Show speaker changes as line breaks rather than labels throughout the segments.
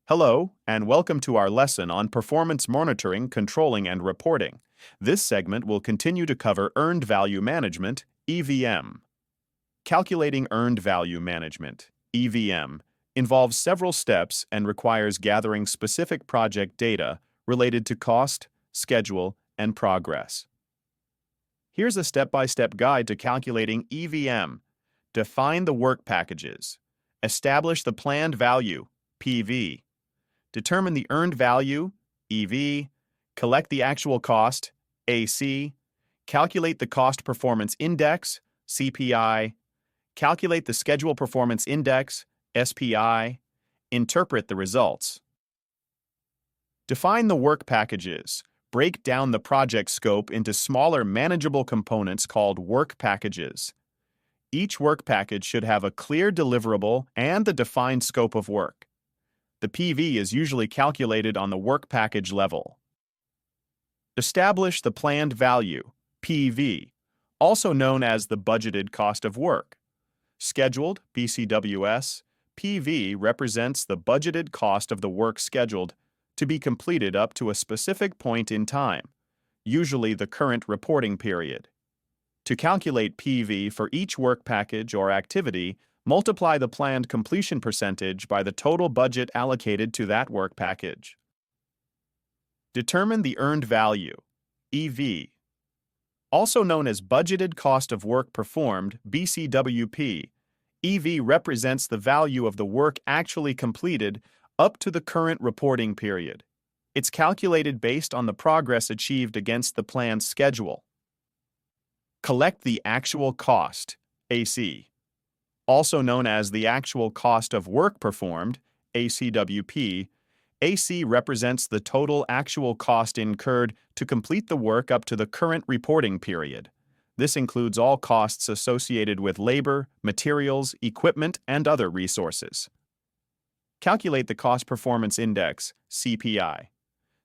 Hello, and welcome to our lesson on performance monitoring, controlling, and reporting. This segment will continue to cover Earned Value Management, EVM. Calculating Earned Value Management, EVM, involves several steps and requires gathering specific project data related to cost, schedule, and progress. Here's a step-by-step guide to calculating EVM. Define the work packages. Establish the planned value, PV. Determine the earned value, EV, collect the actual cost, AC, calculate the cost performance index, CPI, calculate the schedule performance index, SPI, interpret the results. Define the work packages. Break down the project scope into smaller manageable components called work packages. Each work package should have a clear deliverable and the defined scope of work. The PV is usually calculated on the work package level. Establish the planned value, PV, also known as the budgeted cost of work. Scheduled, BCWS, PV represents the budgeted cost of the work scheduled to be completed up to a specific point in time, usually the current reporting period. To calculate PV for each work package or activity, multiply the planned completion percentage by the total budget allocated to that work package. Determine the earned value, EV. Also known as budgeted cost of work performed, BCWP, EV represents the value of the work actually completed up to the current reporting period. It's calculated based on the progress achieved against the planned schedule. Collect the actual cost, AC. Also known as the actual cost of work performed, ACWP, AC represents the total actual cost incurred to complete the work up to the current reporting period. This includes all costs associated with labor, materials, equipment, and other resources. Calculate the Cost Performance Index, CPI.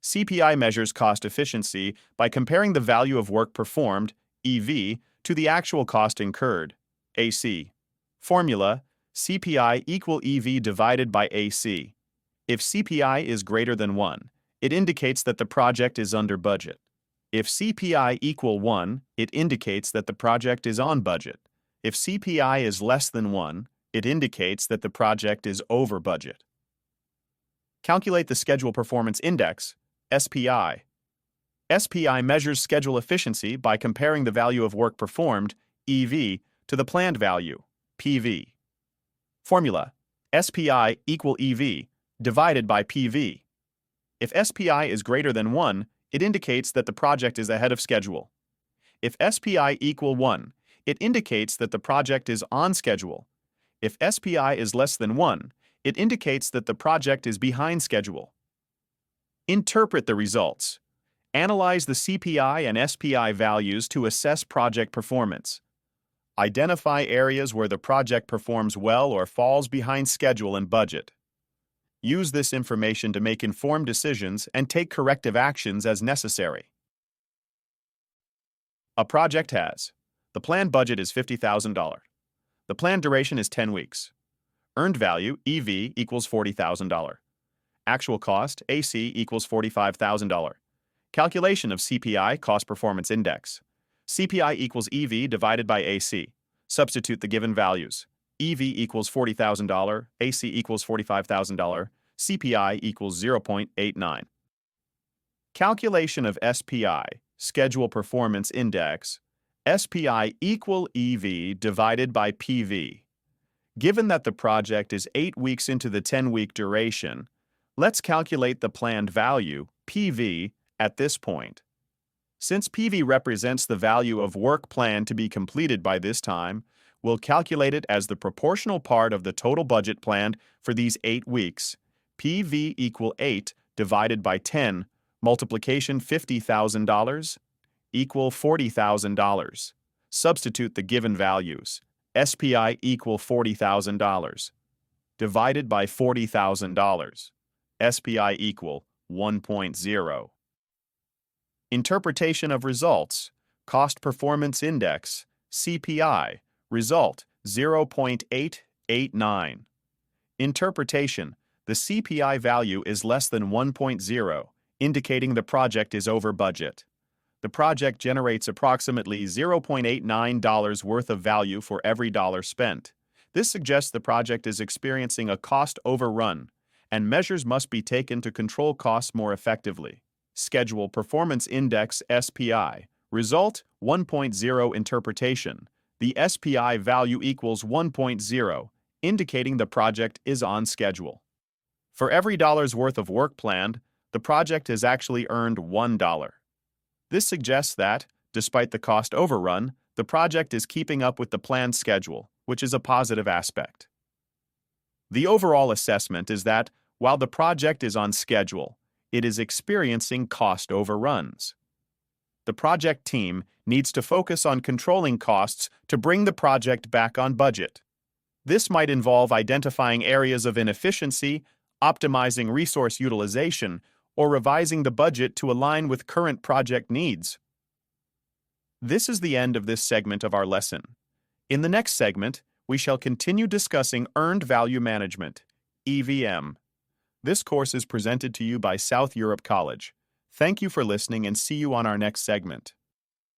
CPI measures cost efficiency by comparing the value of work performed, EV, to the actual cost incurred, AC. Formula, CPI equal EV divided by AC. If CPI is greater than 1, it indicates that the project is under budget. If CPI equal 1, it indicates that the project is on budget. If CPI is less than 1, it indicates that the project is over budget. Calculate the Schedule Performance Index, SPI. SPI measures schedule efficiency by comparing the value of work performed, EV, to the planned value, PV. Formula, SPI equal EV divided by PV. If SPI is greater than 1, it indicates that the project is ahead of schedule. If SPI equal 1, it indicates that the project is on schedule. If SPI is less than 1, it indicates that the project is behind schedule. Interpret the results. Analyze the CPI and SPI values to assess project performance. Identify areas where the project performs well or falls behind schedule and budget. Use this information to make informed decisions and take corrective actions as necessary. A project has: the planned budget is $50,000. The planned duration is 10 weeks. Earned value, EV, equals $40,000. Actual cost, AC, equals $45,000. Calculation of CPI, Cost Performance Index. CPI equals EV divided by AC. Substitute the given values. EV equals $40,000, AC equals $45,000, CPI equals 0.89. Calculation of SPI, Schedule Performance Index. SPI equal EV divided by PV. Given that the project is 8 weeks into the 10-week duration, let's calculate the planned value, PV, at this point. Since PV represents the value of work planned to be completed by this time, we'll calculate it as the proportional part of the total budget planned for these 8 weeks. PV equal 8 divided by 10, multiplication $50,000, equal $40,000. Substitute the given values. SPI equal $40,000. Divided by $40,000. SPI equal 1.0. Interpretation of results. Cost Performance Index, CPI, result 0.889. Interpretation. the CPI value is less than 1.0, indicating the project is over budget. The project generates approximately $0.89 worth of value for every dollar spent. This suggests the project is experiencing a cost overrun, and measures must be taken to control costs more effectively. Schedule Performance Index SPI. Result 1.0 interpretation. The SPI value equals 1.0, indicating the project is on schedule. For every dollar's worth of work planned, the project has actually earned $1. This suggests that, despite the cost overrun, the project is keeping up with the planned schedule, which is a positive aspect. The overall assessment is that, while the project is on schedule, it is experiencing cost overruns. The project team needs to focus on controlling costs to bring the project back on budget. This might involve identifying areas of inefficiency, optimizing resource utilization, or revising the budget to align with current project needs. This is the end of this segment of our lesson. In the next segment, we shall continue discussing Earned Value Management, EVM. This course is presented to you by South Europe College. Thank you for listening and see you on our next segment.